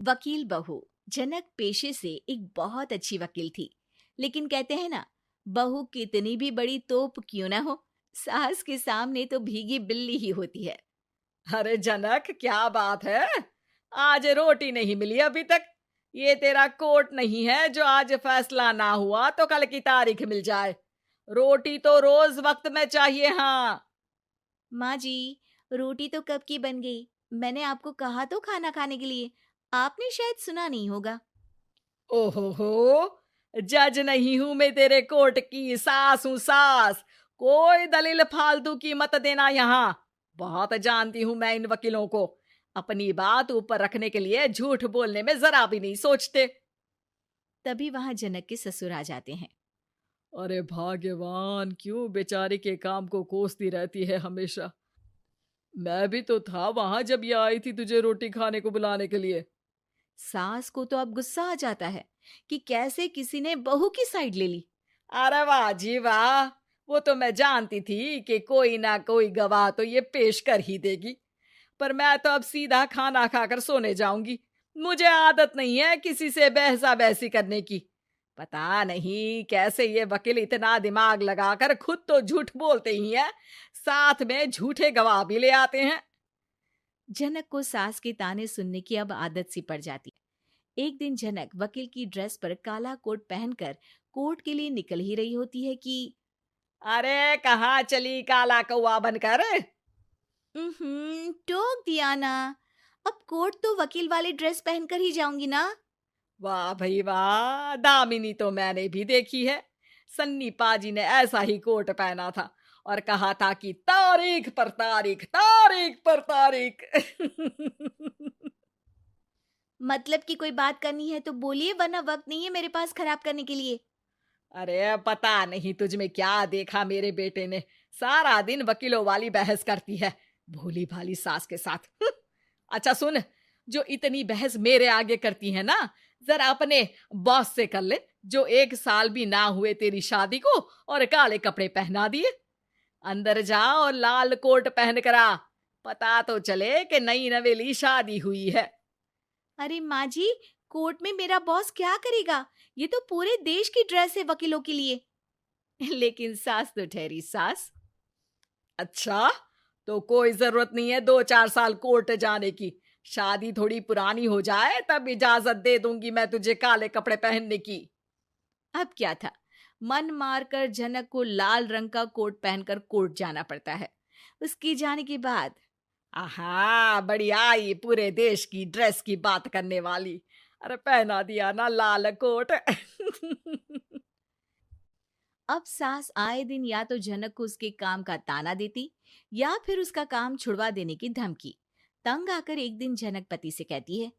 वकील बहू। जनक पेशे से एक बहुत अच्छी वकील थी, लेकिन कहते हैं ना, बहू कितनी भी बड़ी तोप क्यों ना हो, सास के सामने तो भीगी बिल्ली ही होती है। अरे जनक, क्या बात है। आज रोटी नहीं मिली अभी तक। ये तेरा कोर्ट नहीं है जो आज फैसला ना हुआ तो कल की तारीख मिल जाए। रोटी तो रोज वक्त में चाहिए। हाँ। माँ जी, रोटी तो कब की बन गई। मैंने आपको कहा तो खाना खाने के लिए, आपने शायद सुना नहीं होगा। ओहो, जज नहीं हूं मैं तेरे कोर्ट की, सास हूं सास। कोई दलील फालतू की मत देना यहाँ। बहुत जानती हूं मैं इन वकीलों को। अपनी बात ऊपर रखने के लिए झूठ बोलने में जरा भी नहीं सोचते। तभी वहां जनक के ससुर आ जाते हैं। अरे भाग्यवान, क्यों बेचारे के काम को कोसती रहती है हमेशा। मैं भी तो था वहां जब ये आई थी तुझे रोटी खाने को बुलाने के लिए। सास को तो अब गुस्सा आ जाता है कि कैसे किसी ने बहू की साइड ले ली। अरे वाह जी वाह। वो तो मैं जानती थी कि कोई ना कोई गवाह तो ये पेश कर ही देगी। पर मैं तो अब सीधा खाना खाकर सोने जाऊंगी। मुझे आदत नहीं है किसी से बहसा बहसी करने की। पता नहीं कैसे ये वकील इतना दिमाग लगाकर खुद तो झूठ बोलते ही हैं, साथ में झूठे गवाह भी ले आते हैं। जनक को सास के ताने सुनने की अब आदत सी पड़ जाती है। एक दिन जनक वकील की ड्रेस पर काला कोट पहनकर कोर्ट के लिए निकल ही रही होती है कि अरे कहाँ चली काला कौवा बनकर। टोक दिया ना। अब कोर्ट तो वकील वाली ड्रेस पहनकर ही जाऊंगी ना। वाह भाई वाह, दामिनी तो मैंने भी देखी है। सन्नी पाजी ने ऐसा ही कोट पहना था और कहा था कि तारीख पर तारीख, तारीख पर तारीख। मतलब कि कोई बात करनी है तो बोलिए, वरना वक्त नहीं है मेरे पास खराब करने के लिए। अरे पता नहीं तुझ में क्या देखा मेरे बेटे ने। सारा दिन वकीलों वाली बहस करती है, भोली भाली सास के साथ। अच्छा सुन, जो इतनी बहस मेरे आगे करती है ना, जरा अपने बॉस से कर ले, जो 1 साल भी ना हुए तेरी शादी को और काले कपड़े पहना दिए। अंदर जा और लाल कोट पहन कर आ, पता तो चले कि नई नवेली शादी हुई है। अरे माँ जी, कोर्ट में मेरा बॉस क्या करेगा? ये तो पूरे देश की ड्रेस है वकीलों के लिए। लेकिन सास तो ठहरी सास। अच्छा, तो कोई जरूरत नहीं है 2-4 साल कोर्ट जाने की। शादी थोड़ी पुरानी हो जाए तब इजाजत दे दूंगी मैं तुझे काले कपड़े पहनने की। अब क्या था, मन मारकर जनक को लाल रंग का कोट पहनकर कोर्ट जाना पड़ता है। उसके जाने के बाद आहा, बढ़िया, ये पूरे देश की ड्रेस की बात करने वाली। अरे पहना दिया ना लाल कोट। अब सास आए दिन या तो जनक को उसके काम का ताना देती, या फिर उसका काम छुड़वा देने की धमकी। तंग आकर एक दिन जनक पति से कहती है,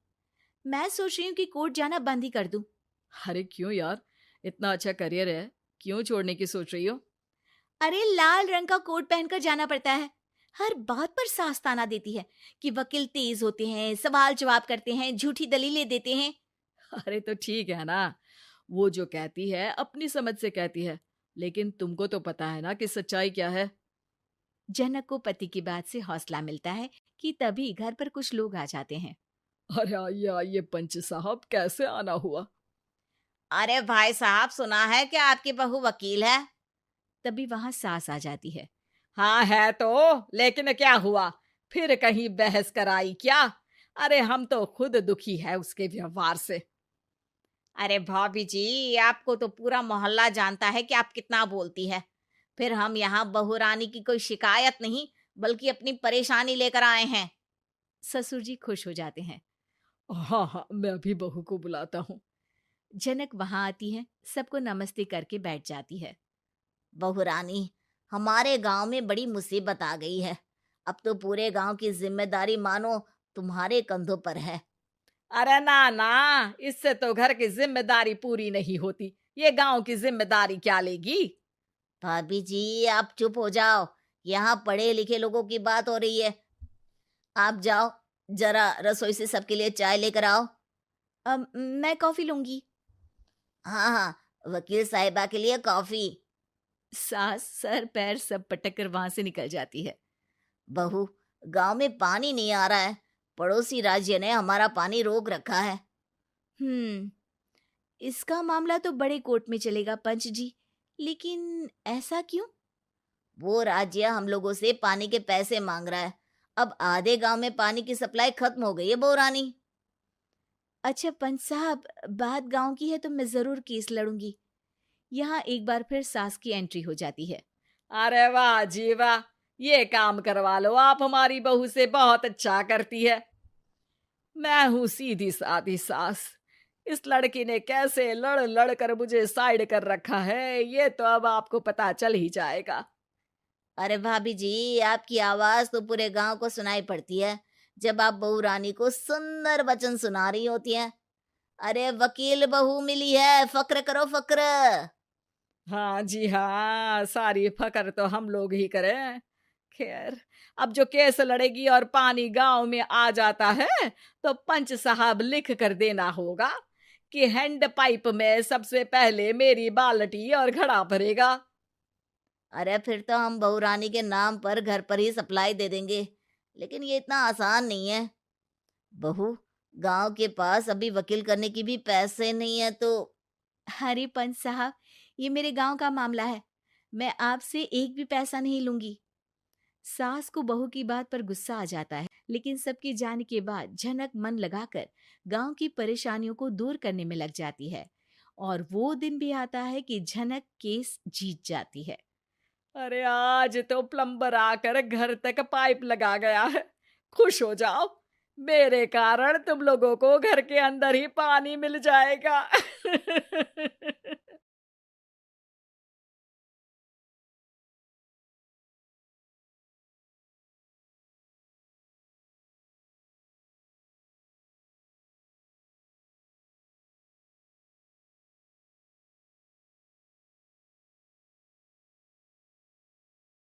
मैं सोच रही हूँ कि कोर्ट जाना बंद ही कर दूं। अरे क्यों यार, इतना अच्छा करियर है, क्यों छोड़ने की सोच रही हो? अरे लाल रंग का कोट पहनकर जाना पड़ता है। हर बात पर सास ताना देती है कि वकील तेज होते हैं, सवाल जवाब करते हैं, झूठी दलीलें देते हैं। अरे तो ठीक है ना, वो जो कहती है अपनी समझ से कहती है, लेकिन तुमको तो पता है ना कि सच्चाई क्या है। जनक को पति की बात से हौसला मिलता है कि तभी घर पर कुछ लोग आ जाते हैं। अरे आइए पंच साहब, कैसे आना हुआ? अरे भाई साहब, सुना है कि आपकी बहू वकील है। तभी वहां सास आ जाती है। हाँ है तो, लेकिन क्या हुआ? फिर कहीं बहस कराई क्या? अरे हम तो खुद दुखी है उसके व्यवहार से। अरे भाभी जी, आपको तो पूरा मोहल्ला जानता है कि आप कितना बोलती है। फिर हम यहाँ बहू रानी की कोई शिकायत नहीं, बल्कि अपनी परेशानी लेकर आए हैं। ससुर जी खुश हो जाते हैं। हाँ हाँ, मैं अभी बहू को बुलाता हूँ। जनक वहां आती है, सबको नमस्ते करके बैठ जाती है। बहू रानी, हमारे गांव में बड़ी मुसीबत आ गई है। अब तो पूरे गांव की जिम्मेदारी मानो तुम्हारे कंधों पर है। अरे ना ना, इससे तो घर की जिम्मेदारी पूरी नहीं होती। ये गांव की जिम्मेदारी क्या लेगी? भाभी जी, आप चुप हो जाओ। यहाँ पढ़े लिखे लोगों की बात हो रही है। आप जाओ, जरा रसोई से सबके लिए चाय लेकर आओ। मैं कॉफी लूंगी। हाँ हाँ, वकील साहिबा के लिए कॉफी। सास सर पैर सब पटक कर वहां से निकल जाती है। बहू, गांव में पानी नहीं आ रहा है, पड़ोसी राज्य ने हमारा पानी रोक रखा है। इसका मामला तो बड़े कोर्ट में चलेगा पंच जी, लेकिन ऐसा क्यों? वो राज्य हम लोगों से पानी के पैसे मांग रहा है। अब आधे गांव में पानी की सप्लाई खत्म हो गई है बहुरानी। अच्छा पंच साहब, बात गांव की है तो मैं जरूर केस लड़ूंगी। यहाँ एक बार फिर सास की एंट्री हो जाती है। अरे वाह जी वाह, ये काम करवा लो, आप हमारी बहू से बहुत अच्छा करती है। मैं हूं सीधी सादी सास। इस लड़की ने कैसे लड़ लड़ कर मुझे साइड कर रखा है, ये तो अब आपको पता चल ही जाएगा। अरे भाभी जी, आपकी आवाज तो पूरे गांव को सुनाई पड़ती है जब आप बहू रानी को सुंदर वचन सुना रही होती हैं। अरे वकील बहू मिली है, फक्र करो फक्र। हाँ जी हाँ, सारी फकर तो हम लोग ही करें। खैर, अब जो केस लड़ेगी और पानी गांव में आ जाता है तो पंच साहब लिख कर देना होगा कि हैंड पाइप में सबसे पहले मेरी बाल्टी और घड़ा भरेगा। अरे फिर तो हम बहू रानी के नाम पर घर पर ही सप्लाई दे देंगे, लेकिन ये इतना आसान नहीं है। बहू, गांव के पास अभी वकील करने की भी पैसे नहीं है तो। अरे पंच साहब, ये मेरे गांव का मामला है, मैं आपसे एक भी पैसा नहीं लूंगी। सास को बहू की बात पर गुस्सा आ जाता है, लेकिन सबके जाने के बाद झनक मन लगाकर गांव की परेशानियों को दूर करने में लग जाती है। और वो दिन भी आता है कि झनक केस जीत जाती है। अरे आज तो प्लम्बर आकर घर तक पाइप लगा गया है। खुश हो जाओ, मेरे कारण तुम लोगों को घर के अंदर ही पानी मिल जाएगा।